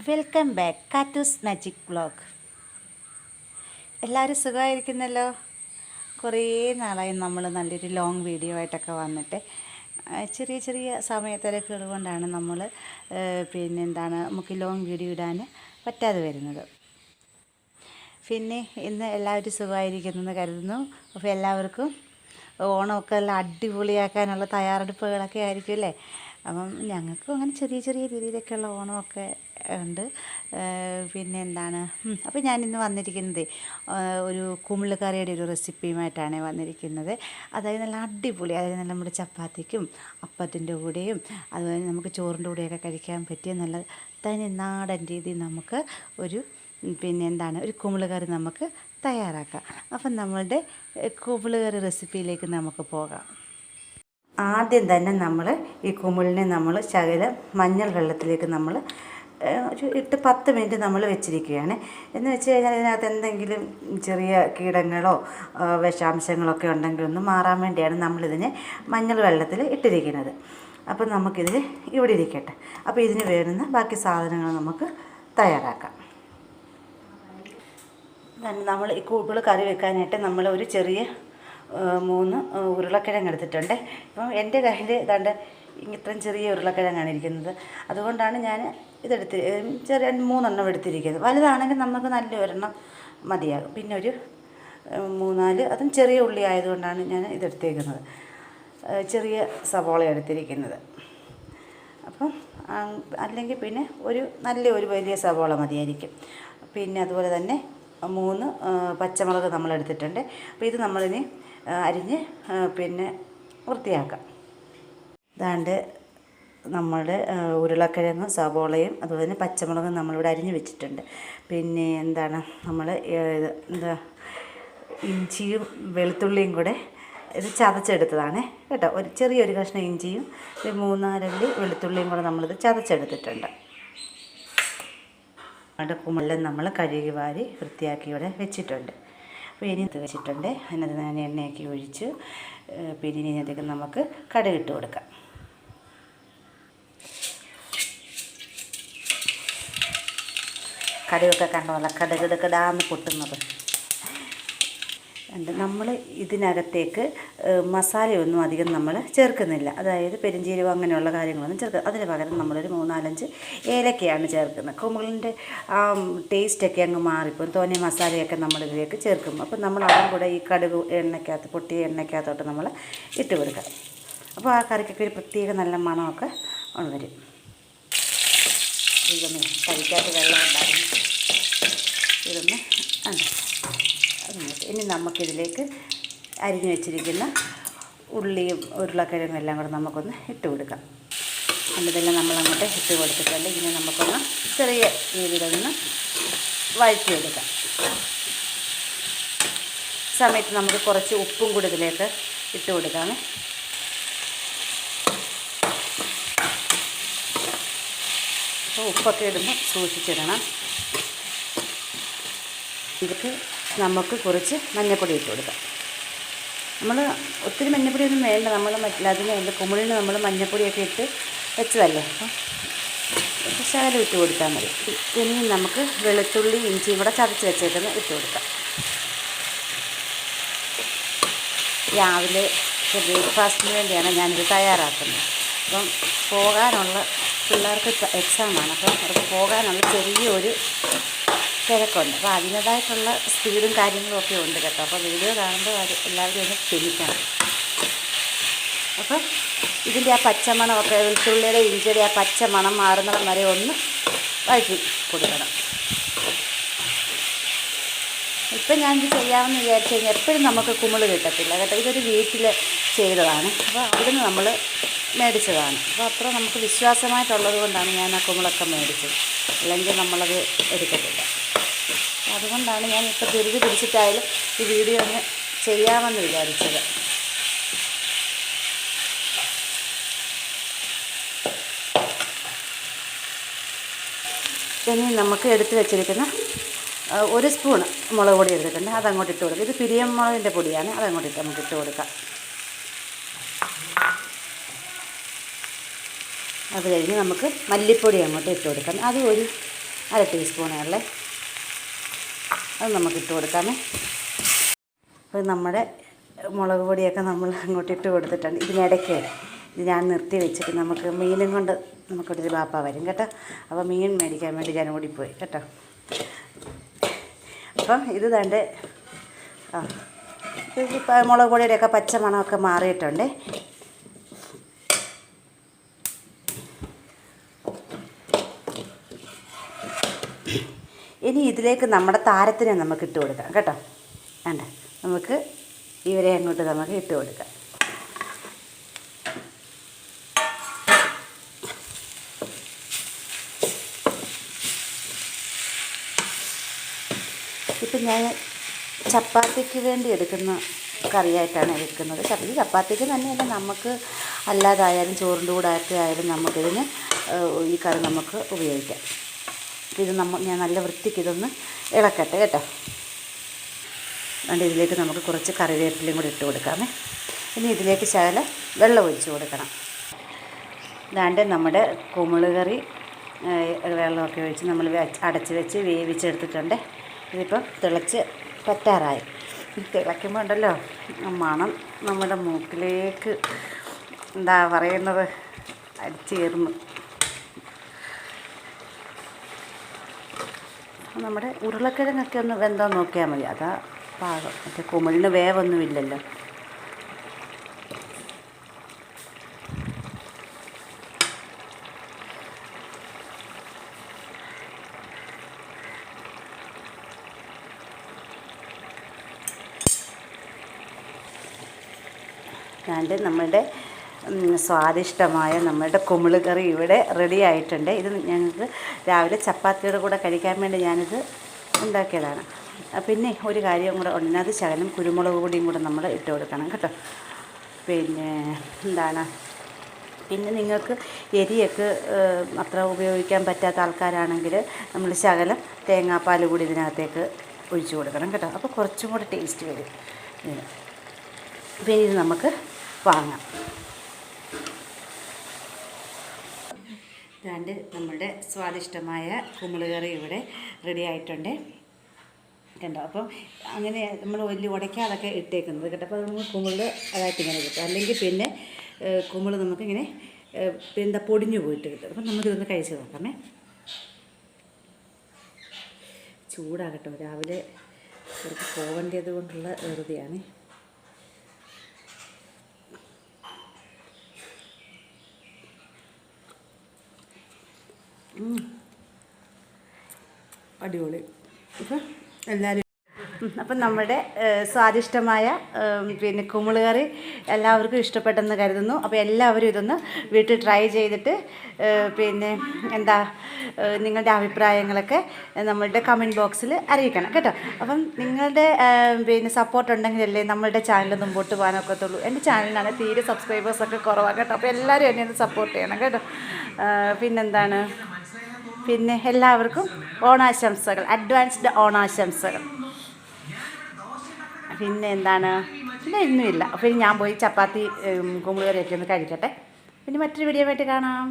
Welcome back കാറ്റൂസ് magic vlog. എല്ലാവരും സുഖമായിരിക്കുന്നല്ലോ. കുറേ നാളായി നമ്മൾ നല്ലൊരു ലോങ് വീഡിയോ ആയിട്ടൊക്കെ വന്നിട്ട് ചെറിയ ചെറിയ സമയത്തിരക്കുകൾ കൊണ്ടാണ് നമ്മൾ നമുക്ക് ലോങ് വീഡിയോ ഇടാൻ പറ്റാതെ വരുന്നത്. പിന്നെ ഇന്ന് എല്ലാവരും സുഖമായിരിക്കുന്നെന്ന് കരുതുന്നു. അപ്പോൾ എല്ലാവർക്കും ഓണമൊക്കെ എല്ലാം അടിപൊളിയാക്കാനുള്ള തയ്യാറെടുപ്പുകളൊക്കെ ആയിരിക്കും അല്ലേ. അപ്പം ഞങ്ങൾക്കും അങ്ങനെ ചെറിയ ചെറിയ രീതിയിലൊക്കെയുള്ള ഓണമൊക്കെ ഉണ്ട്. അപ്പോൾ ഞാനിന്ന് വന്നിരിക്കുന്നത് ഒരു കുമിള് കറിയുടെ ഒരു റെസിപ്പിയുമായിട്ടാണ് വന്നിരിക്കുന്നത്. അതായത് നല്ല അടിപൊളി, അതായത് നല്ല നമ്മുടെ ചപ്പാത്തിക്കും അപ്പത്തിൻ്റെ കൂടെയും അതുപോലെ നമുക്ക് ചോറിൻ്റെ കൂടെയൊക്കെ കഴിക്കാൻ പറ്റിയ നല്ല തനി നാടൻ രീതിയിൽ നമുക്ക് ഒരു ഒരു കുമിള് കറി നമുക്ക് തയ്യാറാക്കാം. അപ്പം നമ്മളുടെ കുമിള് കറി റെസിപ്പിയിലേക്ക് നമുക്ക് പോകാം. ആദ്യം തന്നെ നമ്മൾ ഈ കുമിളിനെ ശകലം മഞ്ഞൾ വെള്ളത്തിലേക്ക് ഒരു 8-10 മിനിറ്റ് നമ്മൾ വെച്ചിരിക്കുകയാണ്. എന്ന് വെച്ച് കഴിഞ്ഞാൽ ഇതിനകത്ത് എന്തെങ്കിലും ചെറിയ കീടങ്ങളോ വിഷാംശങ്ങളൊക്കെ ഉണ്ടെങ്കിൽ ഒന്ന് മാറാൻ വേണ്ടിയാണ് നമ്മളിതിനെ മഞ്ഞൾ വെള്ളത്തിൽ ഇട്ടിരിക്കുന്നത്. അപ്പം നമുക്കിതിൽ ഇവിടെ ഇരിക്കട്ടെ. അപ്പോൾ ഇതിന് വേണ്ടുന്ന ബാക്കി സാധനങ്ങൾ നമുക്ക് തയ്യാറാക്കാം. നമ്മൾ ഈ കുമിള് കറി വെക്കാനായിട്ട് നമ്മൾ ഒരു ചെറിയ 3 ഉരുളക്കിഴങ്ങ് എടുത്തിട്ടുണ്ട്. ഇപ്പം എൻ്റെ കയ്യിൽ ഇത്രയും ചെറിയ ഉരുളക്കിഴങ്ങാണ് ഇരിക്കുന്നത്. അതുകൊണ്ടാണ് ഞാൻ ചെറിയ 3 എണ്ണം എടുത്തിരിക്കുന്നത്. വലുതാണെങ്കിൽ നമുക്ക് നല്ല ഒരെണ്ണം മതിയാകും. പിന്നെ ഒരു 3-4 അതും ചെറിയ ഉള്ളി ആയതുകൊണ്ടാണ് ഞാൻ ഇതെടുത്തേക്കുന്നത്. ചെറിയ സവോള എടുത്തിരിക്കുന്നത്. അപ്പം അല്ലെങ്കിൽ പിന്നെ ഒരു വലിയ സവോള മതിയായിരിക്കും. പിന്നെ അതുപോലെ തന്നെ 3 പച്ചമുളക് നമ്മളെടുത്തിട്ടുണ്ട്. അപ്പോൾ ഇത് നമ്മളിനി അരിഞ്ഞ് വൃത്തിയാക്കാം. ഇതാണ്ട് നമ്മുടെ ഉരുളക്കിഴങ്ങും സവോളയും അതുപോലെ തന്നെ പച്ചമുളകും നമ്മളിവിടെ അരിഞ്ഞ് വെച്ചിട്ടുണ്ട്. പിന്നെ നമ്മൾ ഇഞ്ചിയും വെളുത്തുള്ളിയും കൂടെ ഇത് ചതച്ചെടുത്തതാണ് കേട്ടോ. ചെറിയൊരു കഷ്ണം ഇഞ്ചിയും 3-4 അല്ലി വെളുത്തുള്ളിയും കൂടെ നമ്മളിത് ചതച്ചെടുത്തിട്ടുണ്ട്. അവിടെ കുമിളെല്ലാം നമ്മൾ കഴുകി വാരി വൃത്തിയാക്കി ഇവിടെ വെച്ചിട്ടുണ്ട്. അപ്പോൾ ഇനി വെച്ചിട്ടുണ്ട്. അതിനകത്ത് ഞാൻ എണ്ണയാക്കി ഒഴിച്ച് പിന്നെ ഇതിനകത്തേക്ക് നമുക്ക് കടുകിട്ട് കൊടുക്കാം. കടുകൊക്കെ കണ്ടോല്ല, കടുകിടക്കിടാന്ന് പൊട്ടുന്നത്. നമ്മൾ ഇതിനകത്തേക്ക് മസാലയൊന്നും അധികം നമ്മൾ ചേർക്കുന്നില്ല. അതായത് പെരുംജീരകം അങ്ങനെയുള്ള കാര്യങ്ങളൊന്നും ചേർക്കുക. അതിന് പകരം നമ്മളൊരു 3-4 ഏലക്കയാണ് ചേർക്കുന്നത്. കുമിളിൻ്റെ ആ ടേസ്റ്റൊക്കെ അങ്ങ് മാറിപ്പോകും. തോന്നിയ മസാലയൊക്കെ നമ്മളിതിലേക്ക് ചേർക്കും. അപ്പം നമ്മൾ അതും കൂടെ ഈ കടുക് പൊട്ടിയ എണ്ണയ്ക്കകത്തോട്ട് നമ്മൾ ഇട്ട് കൊടുക്കുക. അപ്പോൾ ആ കറിക്കൊക്കെ ഒരു പ്രത്യേക നല്ല മണമൊക്കെ വരും. ഇതൊന്ന് കഴിക്കാത്ത വെള്ളം ഉണ്ടായിരുന്നു. ഇതൊന്ന് ഇനി നമുക്കിതിലേക്ക് അരിഞ്ഞു വെച്ചിരിക്കുന്ന ഉള്ളിയും ഉരുളക്കിഴങ്ങും എല്ലാം കൂടെ നമുക്കൊന്ന് ഇട്ട് കൊടുക്കാം. ഇതെല്ലാം നമ്മളങ്ങോട്ട് ഇട്ട് കൊടുത്തിട്ടുണ്ട്. ഇനി നമുക്കൊന്ന് ചെറിയ രീതിയിലൊന്ന് വഴറ്റിയെടുക്കാം. സമയത്ത് നമുക്ക് കുറച്ച് ഉപ്പും കൂടി ഇതിലേക്ക് ഇട്ട് കൊടുക്കാം. അപ്പോൾ ഉപ്പൊക്കെ ഇടുമ്പോൾ സൂക്ഷിച്ചിടണം. ഇതിലേക്ക് നമുക്ക് കുറച്ച് മഞ്ഞൾപ്പൊടി ഇട്ട് കൊടുക്കാം. നമ്മൾ ഒത്തിരി മഞ്ഞൾപ്പൊടിയൊന്നും വേണ്ട. അതിന് കുമിളിന് നമ്മൾ മഞ്ഞൾപ്പൊടിയൊക്കെ ഇട്ട് വെച്ചതല്ലേ. അപ്പോൾ ശകലം ഇട്ട് കൊടുത്താൽ മതി. ഇനി നമുക്ക് വെളുത്തുള്ളി ഇഞ്ചിയും കൂടെ ചതച്ച് വെച്ചേക്കുന്നത് ഇട്ട് കൊടുക്കാം. രാവിലെ ബ്രേക്ക്ഫാസ്റ്റിന് വേണ്ടിയാണ് ഞാനിത് തയ്യാറാക്കുന്നത്. അപ്പം പിള്ളേർക്ക് എക്സാമാണ്. അപ്പം അവർക്ക് പോകാനുള്ള ചെറിയൊരു തിരക്കുണ്ട്. അപ്പോൾ അതിൻ്റേതായിട്ടുള്ള സ്പീഡും കാര്യങ്ങളും ഒക്കെ ഉണ്ട് കേട്ടോ. അപ്പോൾ വീഡിയോ കാണുമ്പോൾ എല്ലാവരും ഒന്ന് ക്ഷമിക്കണം. അപ്പം ഇതിൻ്റെ ആ പച്ചമണമൊക്കെ വെളുത്തുള്ളിയുടെ ഇഞ്ചിയുടെ ആ പച്ചമണം മാറുന്നത് വരെ ഒന്ന് വഴറ്റി കൊടുക്കണം. ഇപ്പം ഞാനിത് ചെയ്യാമെന്ന് വിചാരിച്ചു കഴിഞ്ഞാൽ എപ്പോഴും നമുക്ക് കുമിള് കിട്ടത്തില്ല കേട്ടോ. ഇതൊരു വീട്ടിൽ ചെയ്തതാണ്. അപ്പോൾ അവിടുന്ന് നമ്മൾ മേടിച്ചതാണ്. അപ്പോൾ അത്ര നമുക്ക് വിശ്വാസമായിട്ടുള്ളത് കൊണ്ടാണ് ഞാൻ ആ കുമിളൊക്കെ മേടിച്ചത്. അല്ലെങ്കിൽ നമ്മളത് എടുക്കത്തില്ല. അതുകൊണ്ടാണ് ഞാൻ ഇപ്പോൾ ധൃതി പിടിച്ചിട്ടായാലും ഈ വീഡിയോ ഒന്ന് ചെയ്യാമെന്ന് വിചാരിച്ചത്. ഇനി നമുക്ക് എടുത്ത് വെച്ചിരിക്കുന്ന 1 സ്പൂൺ മുളക് പൊടി എടുത്തിട്ടുണ്ട്. അതങ്ങോട്ട് ഇട്ട് കൊടുക്കുക. ഇത് പിരിയമുളകിൻ്റെ പൊടിയാണ്. അതങ്ങോട്ട് നമുക്ക് ഇട്ട് കൊടുക്കാം. അത് കഴിഞ്ഞ് നമുക്ക് മല്ലിപ്പൊടി അങ്ങോട്ട് ഇട്ട് കൊടുക്കാം. അത് ഒരു 1 ടീസ്പൂണേ ഉള്ളേ. അത് നമുക്ക് ഇട്ട് കൊടുക്കാമേ. അപ്പോൾ നമ്മുടെ മുളക് പൊടിയൊക്കെ നമ്മൾ അങ്ങോട്ട് ഇട്ട് കൊടുത്തിട്ടുണ്ട്. ഇതിനിടയ്ക്ക് ഇത് ഞാൻ നിർത്തി വെച്ചിട്ട് നമുക്ക് മീനും കൊണ്ട് നമുക്കൊരു ബാപ്പ വരും കേട്ടോ. അപ്പോൾ മീൻ മേടിക്കാൻ വേണ്ടി ഞാൻ ഓടിപ്പോയി കേട്ടോ. അപ്പം ഇത് തണ്ട് മുളക് പൊടിയുടെയൊക്കെ പച്ച മണമൊക്കെ മാറിയിട്ടുണ്ട്. ഇനി ഇതിലേക്ക് നമ്മുടെ താരത്തിനെ നമുക്ക് ഇട്ട് കൊടുക്കാം കേട്ടോ. വേണ്ട, നമുക്ക് ഇവരെ അങ്ങോട്ട് നമുക്ക് ഇട്ട് കൊടുക്കാം. ഇപ്പം ഞാൻ ചപ്പാത്തിക്ക് വേണ്ടി എടുക്കുന്ന കറിയായിട്ടാണ് വെക്കുന്നത്. ഈ ചപ്പാത്തിക്ക് തന്നെയല്ല, നമുക്ക് അല്ലാതായാലും ചോറിൻ്റെ കൂടെ ഒക്കെ ആയാലും നമുക്കിതിന് ഈ കറി നമുക്ക് ഉപയോഗിക്കാം. ഇത് ഞാൻ നല്ല വൃത്തിക്ക് ഇതൊന്ന് ഇളക്കട്ടെ കേട്ടോ. അതുകൊണ്ട് ഇതിലേക്ക് നമുക്ക് കുറച്ച് കറിവേപ്പിലയും കൂടി ഇട്ട് കൊടുക്കാമേ. ഇനി ഇതിലേക്ക് ശകലം വെള്ളം ഒഴിച്ച് കൊടുക്കണം. ഇതാണ്ട് നമ്മുടെ കുമിള് കറി വെള്ളമൊക്കെ ഒഴിച്ച് നമ്മൾ അടച്ച് വെച്ച് വേവിച്ചെടുത്തിട്ടുണ്ട്. ഇതിപ്പം തിളച്ച് പറ്റാറായി. തിളയ്ക്കുമ്പോൾ ഉണ്ടല്ലോ മണം നമ്മുടെ മൂക്കിലേക്ക് എന്താ പറയുന്നത് അടിച്ചേർന്നു. നമ്മുടെ ഉരുളക്കിഴങ്ങൊക്കെ ഒന്ന് വെന്തോ നോക്കിയാൽ മതി, അതാ പാകം. മറ്റേ കുമിളിന് വേവൊന്നുമില്ലല്ലോ. അതുകൊണ്ട് നമ്മുടെ സ്വാദിഷ്ടമായ നമ്മുടെ കുമിള് കറി ഇവിടെ റെഡി ആയിട്ടുണ്ട്. ഇത് ഞങ്ങൾക്ക് രാവിലെ ചപ്പാത്തിയുടെ കൂടെ കഴിക്കാൻ വേണ്ടി ഞാനിത് ഉണ്ടാക്കിയതാണ്. പിന്നെ ഒരു കാര്യം കൂടെ ഉണ്ട്, അത് ശകലം കുരുമുളക് പൊടിയും കൂടെ നമ്മൾ ഇട്ട് കൊടുക്കണം കേട്ടോ. പിന്നെ എന്താണ്, പിന്നെ നിങ്ങൾക്ക് എരിയൊക്കെ അത്ര ഉപയോഗിക്കാൻ പറ്റാത്ത ആൾക്കാരാണെങ്കിൽ നമ്മൾ ശകലം തേങ്ങാപ്പാൽ കൂടി ഇതിനകത്തേക്ക് ഒഴിച്ചു കൊടുക്കണം കേട്ടോ. അപ്പോൾ കുറച്ചും കൂടി ടേസ്റ്റ് വരും. പിന്നെ ഇത് നമുക്ക് വാങ്ങാം. ഇതാണ്ട് നമ്മുടെ സ്വാദിഷ്ടമായ കുമിള് കറി ഇവിടെ റെഡി ആയിട്ടുണ്ട് കണ്ടോ. അപ്പം അങ്ങനെ നമ്മൾ വലിയ ഉടയ്ക്കാതൊക്കെ ഇട്ടേക്കുന്നത് കേട്ടോ. അപ്പോൾ നമുക്ക് കുമിള് അതായിട്ട് ഇങ്ങനെ കിട്ടും. അല്ലെങ്കിൽ പിന്നെ കുമിള് നമുക്കിങ്ങനെ എന്താ പൊടിഞ്ഞു പോയിട്ട് കിട്ടും. അപ്പം നമുക്കിതൊന്ന് കഴിച്ച് നോക്കാമേ. ചൂടാകട്ടോ, രാവിലെ കുറച്ച് പോകേണ്ടത് കൊണ്ടുള്ള വെറുതെയാണ്. അടിപൊളി. ഇപ്പം എല്ലാവരും അപ്പം നമ്മുടെ സ്വാദിഷ്ടമായ പിന്നെ കുമിള് കറി എല്ലാവർക്കും ഇഷ്ടപ്പെട്ടെന്ന് കരുതുന്നു. അപ്പോൾ എല്ലാവരും ഇതൊന്ന് വീട്ടിൽ ട്രൈ ചെയ്തിട്ട് പിന്നെ എന്താ നിങ്ങളുടെ അഭിപ്രായങ്ങളൊക്കെ നമ്മളുടെ കമൻറ്റ് ബോക്സിൽ അറിയിക്കണം കേട്ടോ. അപ്പം നിങ്ങളുടെ പിന്നെ സപ്പോർട്ട് ഉണ്ടെങ്കിലല്ലേ നമ്മളുടെ ചാനൽ മുമ്പോട്ട് പോകാനൊക്കത്തുള്ളൂ. എൻ്റെ ചാനലിനാണ് തീരെ സബ്സ്ക്രൈബേഴ്സൊക്കെ കുറവാണ് കേട്ടോ. അപ്പോൾ എല്ലാവരും എന്നെ ഒന്ന് സപ്പോർട്ട് ചെയ്യണം കേട്ടോ. പിന്നെന്താണ്, പിന്നെ എല്ലാവർക്കും ഓണാശംസകൾ, അഡ്വാൻസ്ഡ് ഓണാശംസകൾ. പിന്നെ എന്താണ്, പിന്നെ ഒന്നുമില്ല. അപ്പോൾ ഞാൻ പോയി ചപ്പാത്തി കുമിള് കറിയൊക്കെ ഒന്ന് കഴിക്കട്ടെ. പിന്നെ മറ്റൊരു വീഡിയോ ആയിട്ട് കാണാം.